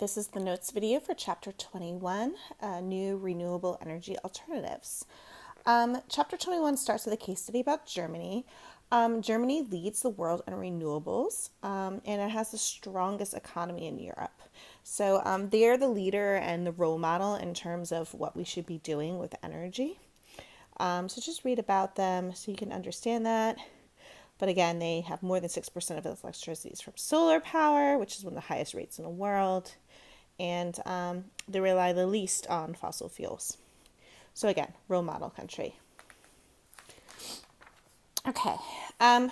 This is the notes video for Chapter 21, New Renewable Energy Alternatives. Chapter 21 starts with a case study about Germany. Germany leads the world in renewables, and it has the strongest economy in Europe. So they are the leader and the role model in terms of what we should be doing with energy. So just read about them so you can understand that. But again, they have more than 6% of its electricity is from solar power, which is one of the highest rates in the world. And they rely the least on fossil fuels. So again, role model country. Okay,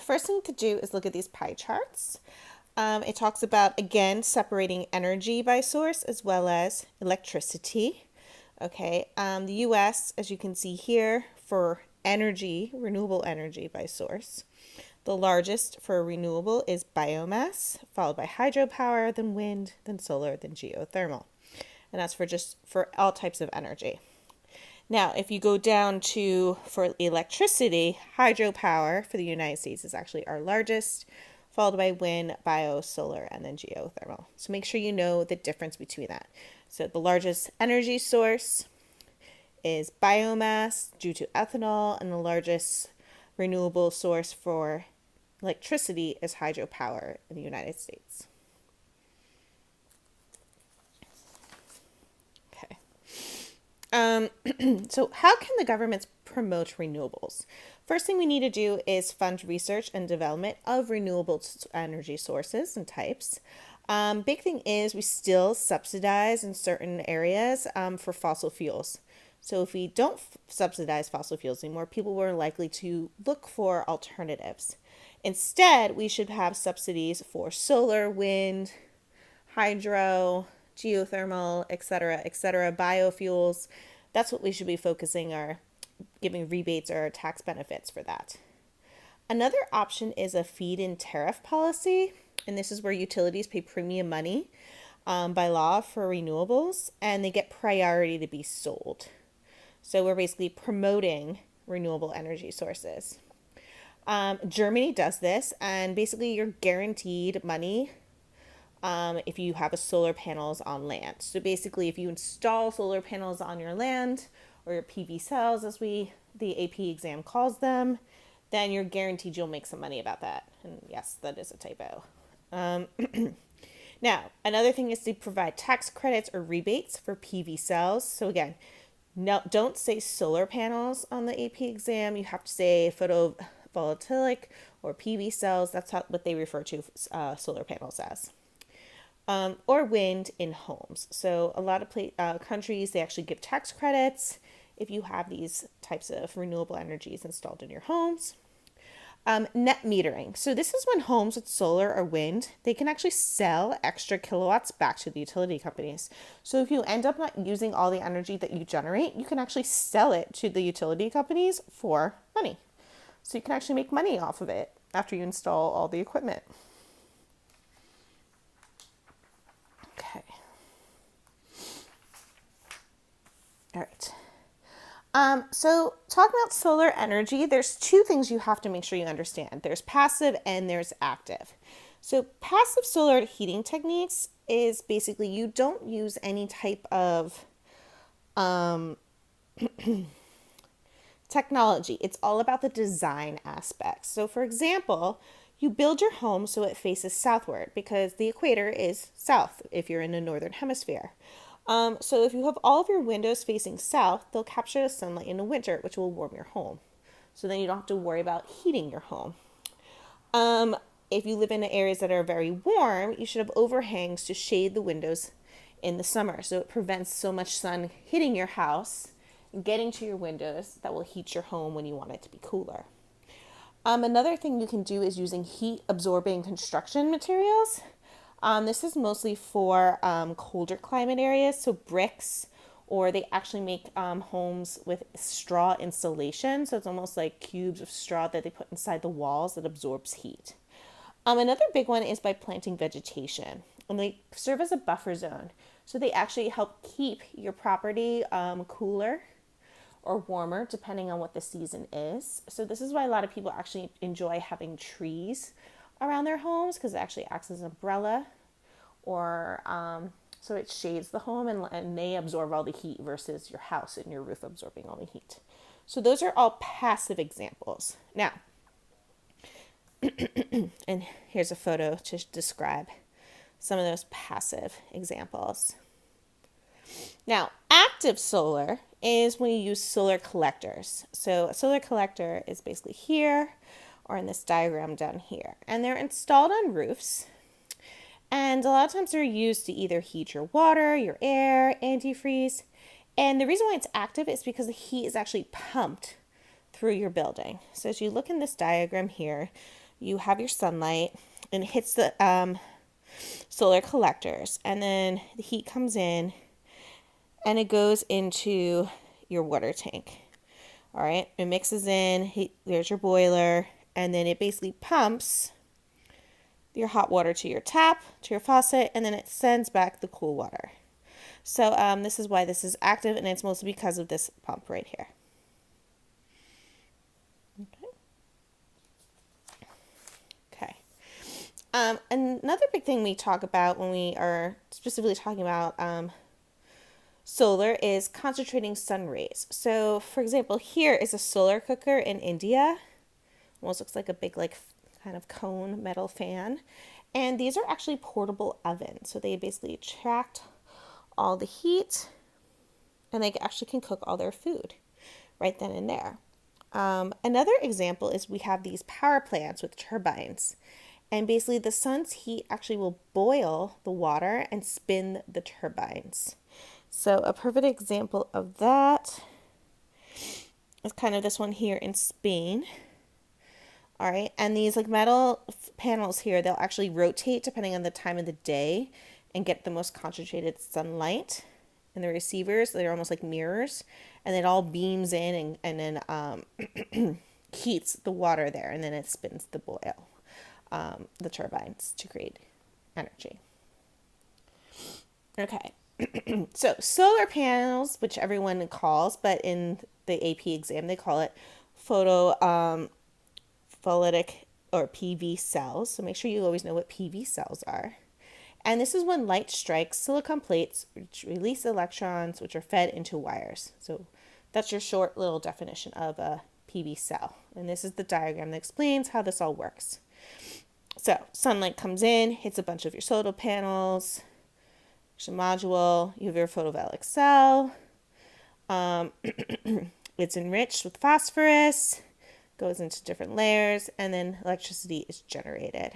first thing to do is look at these pie charts. It talks about, again, separating energy by source as well as electricity. Okay, the US, as you can see here, for energy, renewable energy by source, the largest for renewable is biomass, followed by hydropower, then wind, then solar, then geothermal. And that's for all types of energy. Now, if you go down to, for electricity, hydropower for the United States is actually our largest, followed by wind, bio, solar, and then geothermal. So make sure you know the difference between that. So the largest energy source is biomass due to ethanol, and the largest renewable source for electricity is hydropower in the United States. Okay. So how can the governments promote renewables? First thing we need to do is fund research and development of renewable energy sources and types. Big thing is we still subsidize in certain areas for fossil fuels. So if we don't subsidize fossil fuels anymore, people were likely to look for alternatives. Instead, we should have subsidies for solar, wind, hydro, geothermal, etc., biofuels. That's what we should be focusing our giving rebates or tax benefits for that. Another option is a feed-in tariff policy, and this is where utilities pay premium money by law for renewables, and they get priority to be sold. So we're basically promoting renewable energy sources. Germany does this, and basically you're guaranteed money if you have solar panels on land. So basically, if you install solar panels on your land, or your PV cells, as the AP exam calls them, then you're guaranteed you'll make some money about that. And yes, that is a typo. Now, another thing is to provide tax credits or rebates for PV cells. So again, no, don't say solar panels on the AP exam. You have to say photovoltaic or PV cells. That's what they refer to solar panels as. Or wind in homes. So a lot of countries, they actually give tax credits if you have these types of renewable energies installed in your homes. Net metering. So this is when homes with solar or wind, they can actually sell extra kilowatts back to the utility companies. So if you end up not using all the energy that you generate, you can actually sell it to the utility companies for money. So you can actually make money off of it after you install all the equipment. Okay. All right. So talking about solar energy, there's two things you have to make sure you understand. There's passive and there's active. So passive solar heating techniques is basically you don't use any type of technology. It's all about the design aspects. So for example, you build your home so it faces southward because the equator is south if you're in the northern hemisphere. So if you have all of your windows facing south, they'll capture the sunlight in the winter, which will warm your home. So then you don't have to worry about heating your home. If you live in areas that are very warm, you should have overhangs to shade the windows in the summer. So it prevents so much sun hitting your house and getting to your windows that will heat your home when you want it to be cooler. Another thing you can do is using heat absorbing construction materials. This is mostly for colder climate areas, so bricks, or they actually make homes with straw insulation. So it's almost like cubes of straw that they put inside the walls that absorbs heat. Another big one is by planting vegetation, and they serve as a buffer zone. So they actually help keep your property cooler or warmer depending on what the season is. So this is why a lot of people actually enjoy having trees around their homes because it actually acts as an umbrella or So it shades the home and they absorb all the heat versus your house and your roof absorbing all the heat. So those are all passive examples. Now, and here's a photo to describe some of those passive examples. Now, active solar is when you use solar collectors. So a solar collector is basically here or in this diagram down here. And they're installed on roofs. And a lot of times they're used to either heat your water, your air, antifreeze. And the reason why it's active is because the heat is actually pumped through your building. So as you look in this diagram here, you have your sunlight and it hits the solar collectors. And then the heat comes in and it goes into your water tank. All right, it mixes in, there's your boiler, and then it basically pumps your hot water to your tap, to your faucet, and then it sends back the cool water. So this is why this is active, and it's mostly because of this pump right here. Okay. Another big thing we talk about when we are specifically talking about solar is concentrating sun rays. So, for example, here is a solar cooker in India. Almost looks like a big, like, kind of cone metal fan. And these are actually portable ovens. So they basically attract all the heat and they actually can cook all their food right then and there. Another example is we have these power plants with turbines. And basically the sun's heat actually will boil the water and spin the turbines. So a perfect example of that is kind of this one here in Spain. All right, and these like metal panels here, they'll actually rotate depending on the time of the day and get the most concentrated sunlight. And the receivers, they're almost like mirrors, and it all beams in and then heats the water there, and then it spins the turbines to create energy. Okay. So solar panels, which everyone calls, but in the AP exam they call it photovoltaic or PV cells. So make sure you always know what PV cells are. And this is when light strikes silicon plates, which release electrons, which are fed into wires. So that's your short little definition of a PV cell. And this is the diagram that explains how this all works. So sunlight comes in, hits a bunch of your solar panels, module, you have your photovoltaic cell. It's enriched with phosphorus, goes into different layers, and then electricity is generated.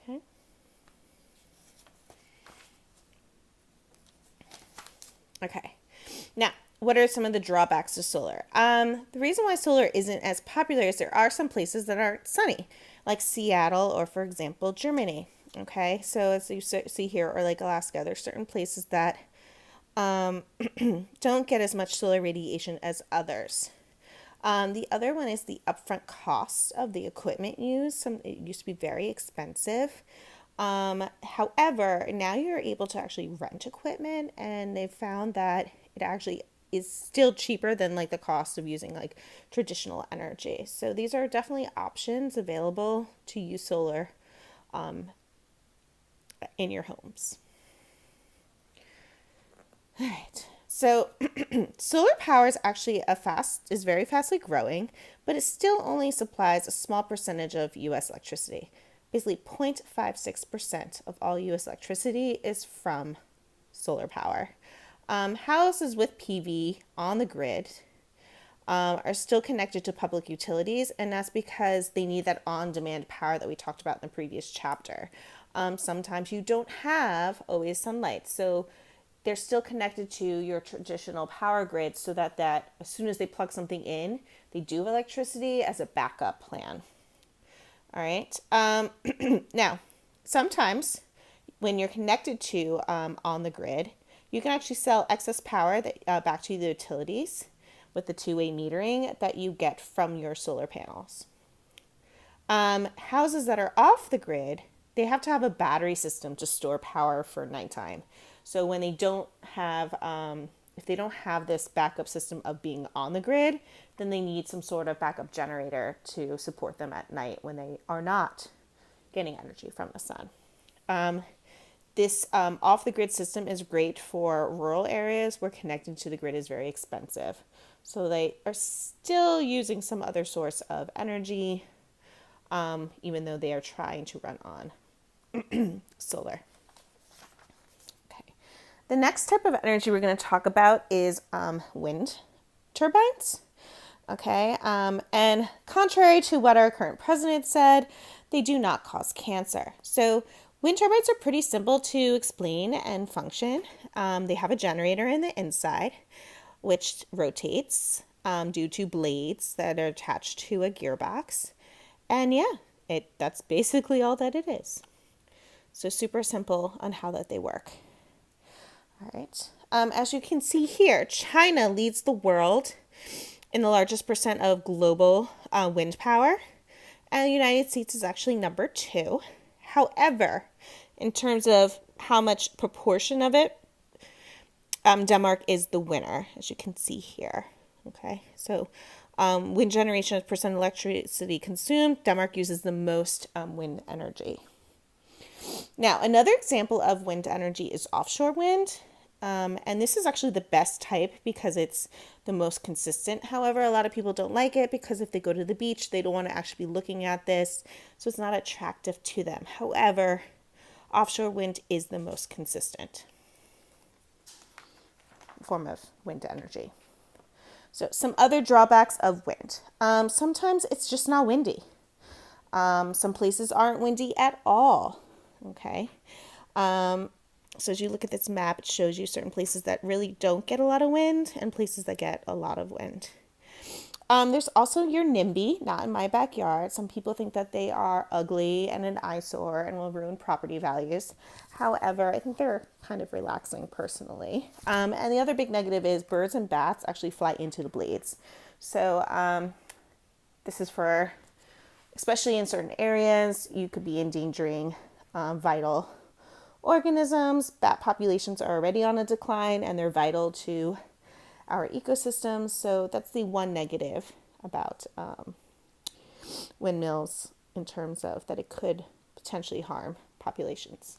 Okay. Okay. Now, what are some of the drawbacks to solar? The reason why solar isn't as popular is there are some places that are sunny, like Seattle or, for example, Germany. Okay, so as you see here, or like Alaska, there's certain places that don't get as much solar radiation as others. The other one is the upfront cost of the equipment used. It used to be very expensive. However, now you're able to actually rent equipment, and they've found that it actually is still cheaper than like the cost of using like traditional energy. So these are definitely options available to use solar in your homes. All right. So solar power is actually is very fastly growing, but it still only supplies a small percentage of U.S. electricity. Basically 0.56% of all U.S. electricity is from solar power. Houses with PV on the grid are still connected to public utilities, and that's because they need that on-demand power that we talked about in the previous chapter. Sometimes you don't have always sunlight, so they're still connected to your traditional power grid so that as soon as they plug something in, they do have electricity as a backup plan. All right. Now, sometimes when you're connected to on the grid, you can actually sell excess power back to the utilities with the two-way metering that you get from your solar panels. Houses that are off the grid, they have to have a battery system to store power for nighttime. So when they don't have, if they don't have this backup system of being on the grid, then they need some sort of backup generator to support them at night when they are not getting energy from the sun. This off the grid system is great for rural areas where connecting to the grid is very expensive. So they are still using some other source of energy, even though they are trying to run on solar. Okay. The next type of energy we're going to talk about is wind turbines. Okay. And contrary to what our current president said, they do not cause cancer. So wind turbines are pretty simple to explain and function. They have a generator in the inside, which rotates due to blades that are attached to a gearbox. And yeah, that's basically all that it is. So super simple on how that they work. All right. As you can see here, China leads the world in the largest percent of global wind power. And the United States is actually number 2. However, in terms of how much proportion of it, Denmark is the winner, as you can see here. Okay, so wind generation as percent electricity consumed, Denmark uses the most wind energy. Now, another example of wind energy is offshore wind. And this is actually the best type because it's the most consistent. However, a lot of people don't like it because if they go to the beach, they don't want to actually be looking at this. So it's not attractive to them. However, offshore wind is the most consistent form of wind energy. So some other drawbacks of wind. Sometimes it's just not windy. Some places aren't windy at all. Okay. So as you look at this map, it shows you certain places that really don't get a lot of wind and places that get a lot of wind. There's also your NIMBY, not in my backyard. Some people think that they are ugly and an eyesore and will ruin property values. However, I think they're kind of relaxing personally. And the other big negative is birds and bats actually fly into the blades. So this is for, especially in certain areas, you could be endangering vital organisms. Bat populations are already on a decline and they're vital to our ecosystems. So that's the one negative about windmills in terms of that it could potentially harm populations.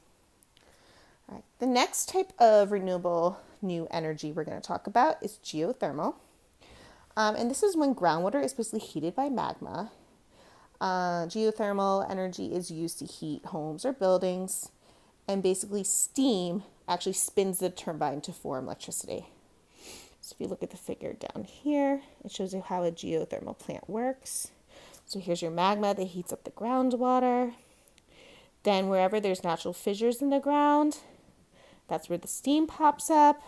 All right. The next type of renewable new energy we're going to talk about is geothermal. And this is when groundwater is basically heated by magma. Geothermal energy is used to heat homes or buildings. And basically steam actually spins the turbine to form electricity. So if you look at the figure down here, it shows you how a geothermal plant works. So here's your magma that heats up the groundwater. Then wherever there's natural fissures in the ground, that's where the steam pops up.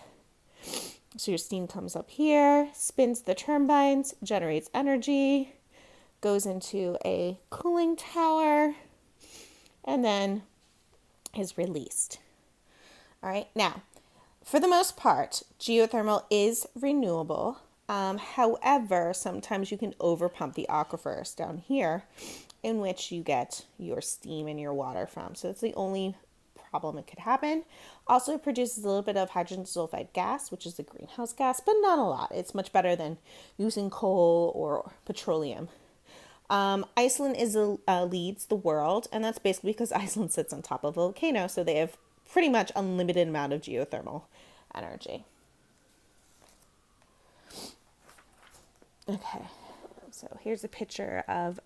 So your steam comes up here, spins the turbines, generates energy, goes into a cooling tower, and then is released. All right, now, for the most part, geothermal is renewable. However, sometimes you can overpump the aquifers down here in which you get your steam and your water from. So that's the only problem it could happen. Also, it produces a little bit of hydrogen sulfide gas, which is a greenhouse gas, but not a lot. It's much better than using coal or petroleum. Iceland leads the world, and that's basically because Iceland sits on top of a volcano, so they have pretty much unlimited amount of geothermal energy. Okay, so here's a picture of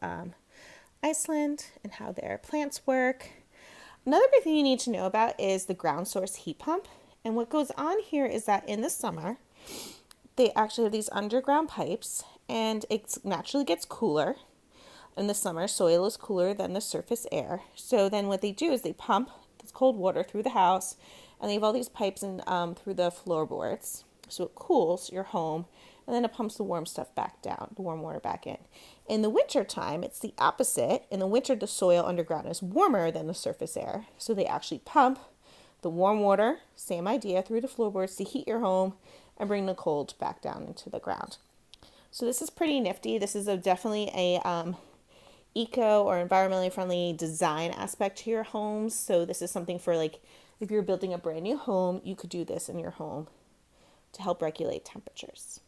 Iceland and how their plants work. Another big thing you need to know about is the ground source heat pump, and what goes on here is that in the summer, they actually have these underground pipes, and it naturally gets cooler. In the summer, soil is cooler than the surface air. So then what they do is they pump this cold water through the house, and they have all these pipes in, through the floorboards. So it cools your home, and then it pumps the warm stuff back down, the warm water back in. In the winter time, it's the opposite. In the winter, the soil underground is warmer than the surface air. So they actually pump the warm water, same idea, through the floorboards to heat your home and bring the cold back down into the ground. So this is pretty nifty. This is definitely a eco or environmentally friendly design aspect to your homes. So this is something for like if you're building a brand new home, you could do this in your home to help regulate temperatures.